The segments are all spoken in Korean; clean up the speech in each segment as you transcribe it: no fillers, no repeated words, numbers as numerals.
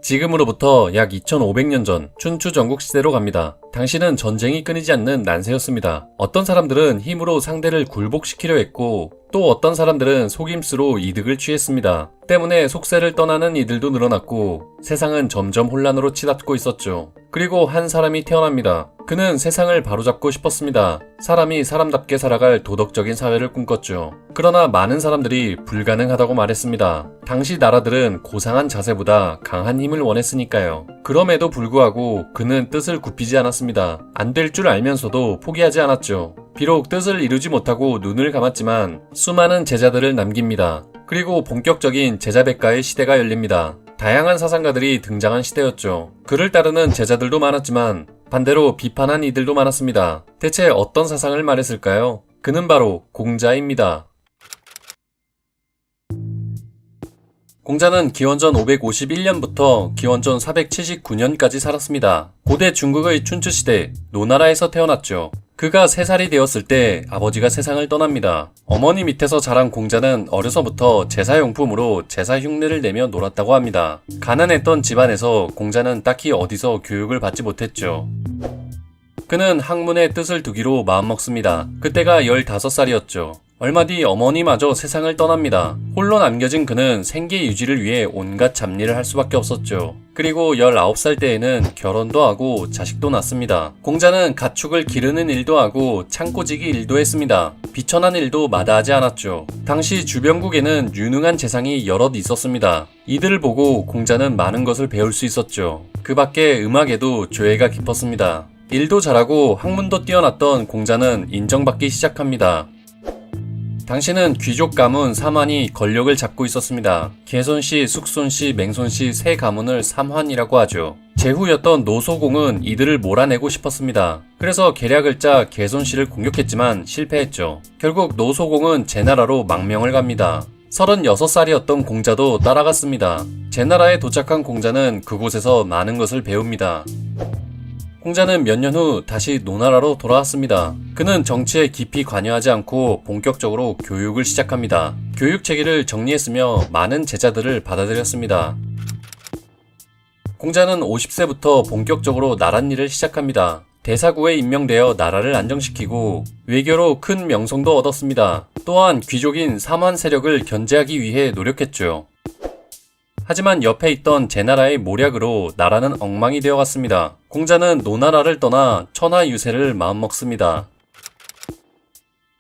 지금으로부터 약 2500년 전 춘추 전국시대로 갑니다. 당시는 전쟁이 끊이지 않는 난세였습니다. 어떤 사람들은 힘으로 상대를 굴복시키려 했고 또 어떤 사람들은 속임수로 이득을 취했습니다. 때문에 속세를 떠나는 이들도 늘어났고 세상은 점점 혼란으로 치닫고 있었죠. 그리고 한 사람이 태어납니다. 그는 세상을 바로잡고 싶었습니다. 사람이 사람답게 살아갈 도덕적인 사회를 꿈꿨죠. 그러나 많은 사람들이 불가능하다고 말했습니다. 당시 나라들은 고상한 자세보다 강한 힘을 원했으니까요. 그럼에도 불구하고 그는 뜻을 굽히지 않았습니다. 안 될 줄 알면서도 포기하지 않았죠. 비록 뜻을 이루지 못하고 눈을 감았지만 수많은 제자들을 남깁니다. 그리고 본격적인 제자백가의 시대가 열립니다. 다양한 사상가들이 등장한 시대였죠. 그를 따르는 제자들도 많았지만 반대로 비판한 이들도 많았습니다. 대체 어떤 사상을 말했을까요? 그는 바로 공자입니다. 공자는 기원전 551년부터 기원전 479년까지 살았습니다. 고대 중국의 춘추시대 노나라에서 태어났죠. 그가 3살이 되었을 때 아버지가 세상을 떠납니다. 어머니 밑에서 자란 공자는 어려서부터 제사용품으로 제사 흉내를 내며 놀았다고 합니다. 가난했던 집안에서 공자는 딱히 어디서 교육을 받지 못했죠. 그는 학문의 뜻을 두기로 마음먹습니다. 그때가 15살이었죠. 얼마 뒤 어머니마저 세상을 떠납니다. 홀로 남겨진 그는 생계 유지를 위해 온갖 잡일을 할 수밖에 없었죠. 그리고 19살 때에는 결혼도 하고 자식도 낳습니다. 공자는 가축을 기르는 일도 하고 창고지기 일도 했습니다. 비천한 일도 마다하지 않았죠. 당시 주변국에는 유능한 재상이 여럿 있었습니다. 이들을 보고 공자는 많은 것을 배울 수 있었죠. 그 밖에 음악에도 조예가 깊었습니다. 일도 잘하고 학문도 뛰어났던 공자는 인정받기 시작합니다. 당시는 귀족 가문 삼환이 권력을 잡고 있었습니다. 개손씨, 숙손씨, 맹손씨 세 가문을 삼환이라고 하죠. 제후였던 노소공은 이들을 몰아내고 싶었습니다. 그래서 계략을 짜 개손씨를 공격했지만 실패했죠. 결국 노소공은 제나라로 망명을 갑니다. 36살이었던 공자도 따라갔습니다. 제나라에 도착한 공자는 그곳에서 많은 것을 배웁니다. 공자는 몇 년 후 다시 노나라로 돌아왔습니다. 그는 정치에 깊이 관여하지 않고 본격적으로 교육을 시작합니다. 교육 체계를 정리했으며 많은 제자들을 받아들였습니다. 공자는 50세부터 본격적으로 나랏일을 시작합니다. 대사구에 임명되어 나라를 안정시키고 외교로 큰 명성도 얻었습니다. 또한 귀족인 삼환 세력을 견제하기 위해 노력했죠. 하지만 옆에 있던 제나라의 모략으로 나라는 엉망이 되어갔습니다. 공자는 노나라를 떠나 천하유세를 마음먹습니다.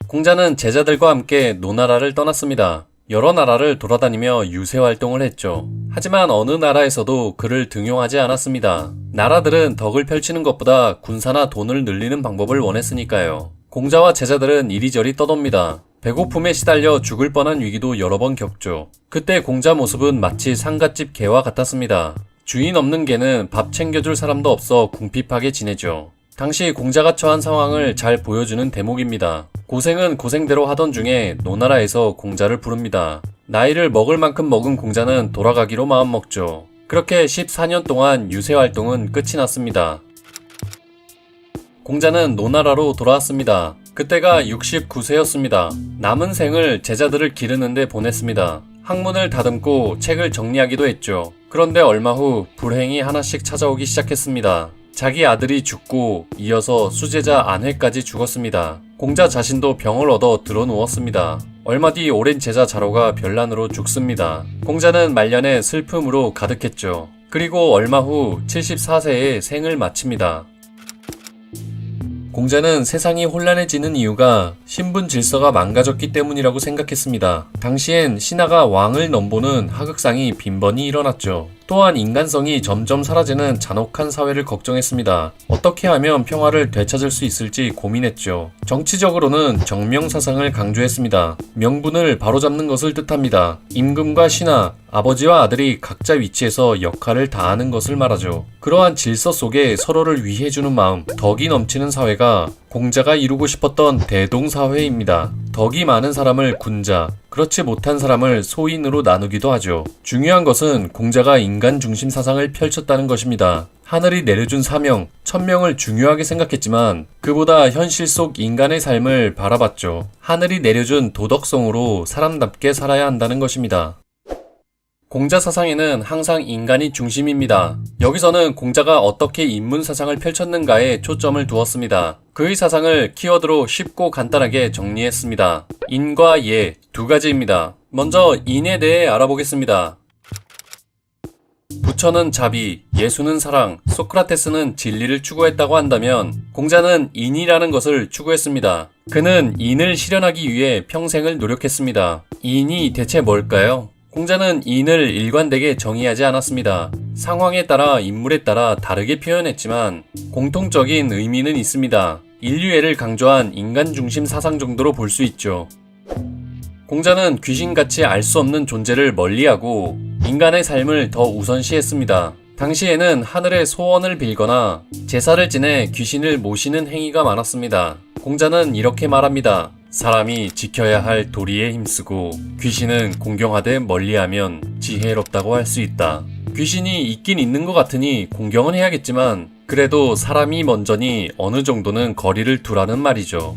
공자는 제자들과 함께 노나라를 떠났습니다. 여러 나라를 돌아다니며 유세활동을 했죠. 하지만 어느 나라에서도 그를 등용하지 않았습니다. 나라들은 덕을 펼치는 것보다 군사나 돈을 늘리는 방법을 원했으니까요. 공자와 제자들은 이리저리 떠돕니다. 배고픔에 시달려 죽을 뻔한 위기도 여러 번 겪죠. 그때 공자 모습은 마치 상갓집 개와 같았습니다. 주인 없는 개는 밥 챙겨줄 사람도 없어 궁핍하게 지내죠. 당시 공자가 처한 상황을 잘 보여주는 대목입니다. 고생은 고생대로 하던 중에 노나라에서 공자를 부릅니다. 나이를 먹을 만큼 먹은 공자는 돌아가기로 마음먹죠. 그렇게 14년 동안 유세활동은 끝이 났습니다. 공자는 노나라로 돌아왔습니다. 그때가 69세였습니다. 남은 생을 제자들을 기르는데 보냈습니다. 학문을 다듬고 책을 정리하기도 했죠. 그런데 얼마 후 불행이 하나씩 찾아오기 시작했습니다. 자기 아들이 죽고 이어서 수제자 안회까지 죽었습니다. 공자 자신도 병을 얻어 드러누웠습니다. 얼마 뒤 오랜 제자 자로가 별난으로 죽습니다. 공자는 말년에 슬픔으로 가득했죠. 그리고 얼마 후 74세에 생을 마칩니다. 공자는 세상이 혼란해지는 이유가 신분 질서가 망가졌기 때문이라고 생각했습니다. 당시엔 신하가 왕을 넘보는 하극상이 빈번히 일어났죠. 또한 인간성이 점점 사라지는 잔혹한 사회를 걱정했습니다. 어떻게 하면 평화를 되찾을 수 있을지 고민했죠. 정치적으로는 정명사상을 강조했습니다. 명분을 바로잡는 것을 뜻합니다. 임금과 신하, 아버지와 아들이 각자 위치에서 역할을 다하는 것을 말하죠. 그러한 질서 속에 서로를 위해주는 마음, 덕이 넘치는 사회가 공자가 이루고 싶었던 대동사회입니다. 덕이 많은 사람을 군자, 그렇지 못한 사람을 소인으로 나누기도 하죠. 중요한 것은 공자가 인간 중심 사상을 펼쳤다는 것입니다. 하늘이 내려준 사명, 천명을 중요하게 생각했지만 그보다 현실 속 인간의 삶을 바라봤죠. 하늘이 내려준 도덕성으로 사람답게 살아야 한다는 것입니다. 공자 사상에는 항상 인간이 중심입니다. 여기서는 공자가 어떻게 인문 사상을 펼쳤는가에 초점을 두었습니다. 그의 사상을 키워드로 쉽고 간단하게 정리했습니다. 인과 예 두 가지입니다. 먼저 인에 대해 알아보겠습니다. 부처는 자비, 예수는 사랑, 소크라테스는 진리를 추구했다고 한다면 공자는 인이라는 것을 추구했습니다. 그는 인을 실현하기 위해 평생을 노력했습니다. 인이 대체 뭘까요? 공자는 인을 일관되게 정의하지 않았습니다. 상황에 따라 인물에 따라 다르게 표현했지만 공통적인 의미는 있습니다. 인류애를 강조한 인간 중심 사상 정도로 볼 수 있죠. 공자는 귀신같이 알 수 없는 존재를 멀리하고 인간의 삶을 더 우선시했습니다. 당시에는 하늘의 소원을 빌거나 제사를 지내 귀신을 모시는 행위가 많았습니다. 공자는 이렇게 말합니다. 사람이 지켜야 할 도리에 힘쓰고 귀신은 공경하되 멀리하면 지혜롭다고 할 수 있다. 귀신이 있긴 있는 것 같으니 공경은 해야겠지만 그래도 사람이 먼저니 어느 정도는 거리를 두라는 말이죠.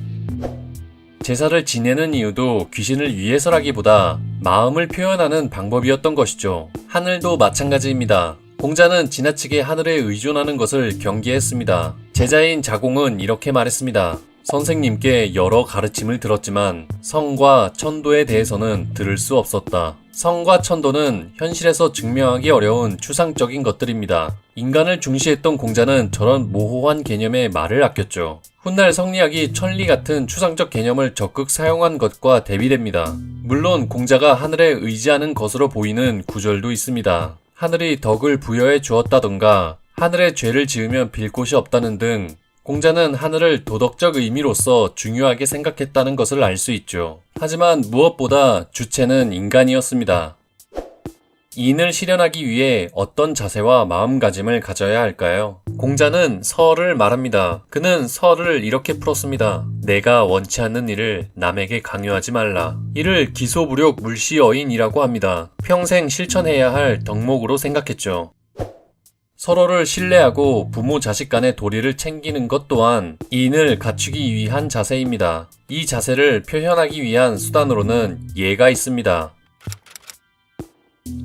제사를 지내는 이유도 귀신을 위해서라기보다 마음을 표현하는 방법이었던 것이죠. 하늘도 마찬가지입니다. 공자는 지나치게 하늘에 의존하는 것을 경계했습니다. 제자인 자공은 이렇게 말했습니다. 선생님께 여러 가르침을 들었지만 성과 천도에 대해서는 들을 수 없었다. 성과 천도는 현실에서 증명하기 어려운 추상적인 것들입니다. 인간을 중시했던 공자는 저런 모호한 개념에 말을 아꼈죠. 훗날 성리학이 천리 같은 추상적 개념을 적극 사용한 것과 대비됩니다. 물론 공자가 하늘에 의지하는 것으로 보이는 구절도 있습니다. 하늘이 덕을 부여해 주었다던가 하늘에 죄를 지으면 빌 곳이 없다는 등 공자는 하늘을 도덕적 의미로서 중요하게 생각했다는 것을 알 수 있죠. 하지만 무엇보다 주체는 인간이었습니다. 인을 실현하기 위해 어떤 자세와 마음가짐을 가져야 할까요? 공자는 서를 말합니다. 그는 서를 이렇게 풀었습니다. 내가 원치 않는 일을 남에게 강요하지 말라. 이를 기소부력 물시어인이라고 합니다. 평생 실천해야 할 덕목으로 생각했죠. 서로를 신뢰하고 부모 자식 간의 도리를 챙기는 것 또한 인을 갖추기 위한 자세입니다. 이 자세를 표현하기 위한 수단으로는 예가 있습니다.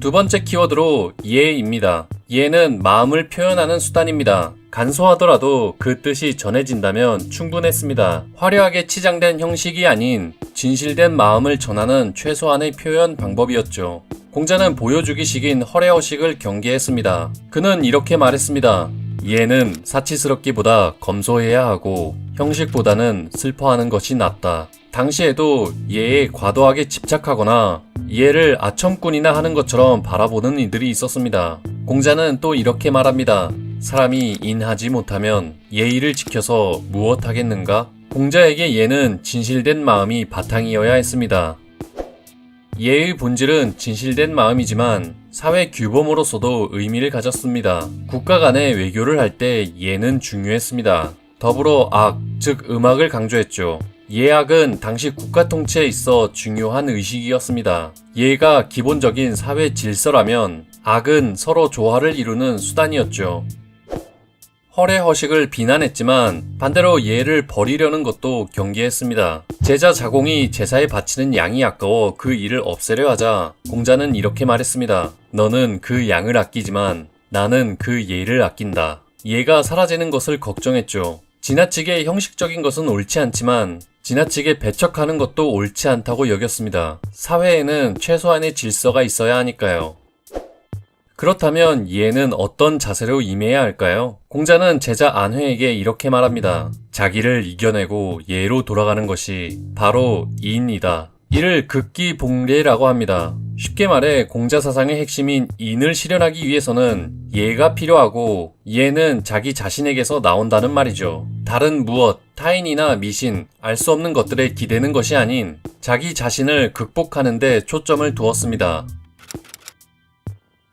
두 번째 키워드로 예입니다. 예는 마음을 표현하는 수단입니다. 간소하더라도 그 뜻이 전해진다면 충분했습니다. 화려하게 치장된 형식이 아닌 진실된 마음을 전하는 최소한의 표현 방법이었죠. 공자는 보여주기식인 허례허식을 경계했습니다. 그는 이렇게 말했습니다. 예는 사치스럽기보다 검소해야 하고 형식보다는 슬퍼하는 것이 낫다. 당시에도 예에 과도하게 집착하거나 예를 아첨꾼이나 하는 것처럼 바라보는 이들이 있었습니다. 공자는 또 이렇게 말합니다. 사람이 인하지 못하면 예의를 지켜서 무엇 하겠는가? 공자에게 예는 진실된 마음이 바탕이어야 했습니다. 예의 본질은 진실된 마음이지만 사회 규범으로서도 의미를 가졌습니다. 국가 간의 외교를 할 때 예는 중요했습니다. 더불어 악, 즉 음악을 강조했죠. 예악은 당시 국가 통치에 있어 중요한 의식이었습니다. 예가 기본적인 사회 질서라면 악은 서로 조화를 이루는 수단이었죠. 허례허식을 비난했지만 반대로 예를 버리려는 것도 경계했습니다. 제자 자공이 제사에 바치는 양이 아까워 그 일을 없애려 하자 공자는 이렇게 말했습니다. 너는 그 양을 아끼지만 나는 그 예를 아낀다. 예가 사라지는 것을 걱정했죠. 지나치게 형식적인 것은 옳지 않지만 지나치게 배척하는 것도 옳지 않다고 여겼습니다. 사회에는 최소한의 질서가 있어야 하니까요. 그렇다면 예는 어떤 자세로 임해야 할까요? 공자는 제자 안회에게 이렇게 말합니다. 자기를 이겨내고 예로 돌아가는 것이 바로 인이다. 이를 극기봉례라고 합니다. 쉽게 말해 공자 사상의 핵심인 인을 실현하기 위해서는 예가 필요하고 예는 자기 자신에게서 나온다는 말이죠. 다른 무엇, 타인이나 미신, 알 수 없는 것들에 기대는 것이 아닌 자기 자신을 극복하는 데 초점을 두었습니다.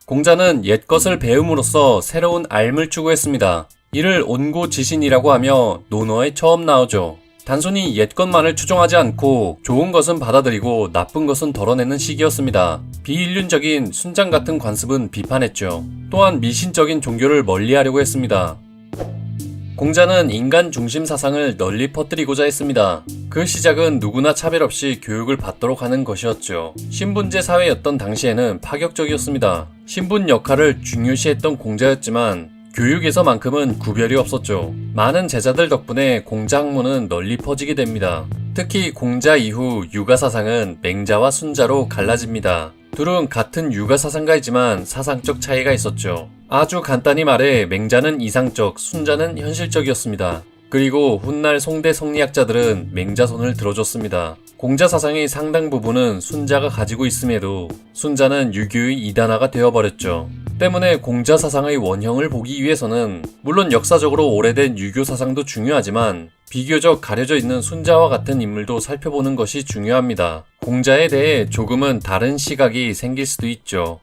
공자는 옛것을 배움으로써 새로운 알을 추구했습니다. 이를 온고지신이라고 하며 논어에 처음 나오죠. 단순히 옛것만을 추종하지 않고 좋은 것은 받아들이고 나쁜 것은 덜어내는 시기였습니다. 비인륜적인 순장 같은 관습은 비판했죠. 또한 미신적인 종교를 멀리하려고 했습니다. 공자는 인간 중심 사상을 널리 퍼뜨리고자 했습니다. 그 시작은 누구나 차별 없이 교육을 받도록 하는 것이었죠. 신분제 사회였던 당시에는 파격적이었습니다. 신분 역할을 중요시했던 공자였지만 교육에서만큼은 구별이 없었죠. 많은 제자들 덕분에 공자 학문은 널리 퍼지게 됩니다. 특히 공자 이후 유가사상은 맹자와 순자로 갈라집니다. 둘은 같은 유가사상가이지만 사상적 차이가 있었죠. 아주 간단히 말해 맹자는 이상적, 순자는 현실적이었습니다. 그리고 훗날 송대 성리학자들은 맹자 손을 들어줬습니다. 공자 사상의 상당 부분은 순자가 가지고 있음에도 순자는 유교의 이단화가 되어버렸죠. 때문에 공자 사상의 원형을 보기 위해서는 물론 역사적으로 오래된 유교 사상도 중요하지만 비교적 가려져 있는 순자와 같은 인물도 살펴보는 것이 중요합니다. 공자에 대해 조금은 다른 시각이 생길 수도 있죠.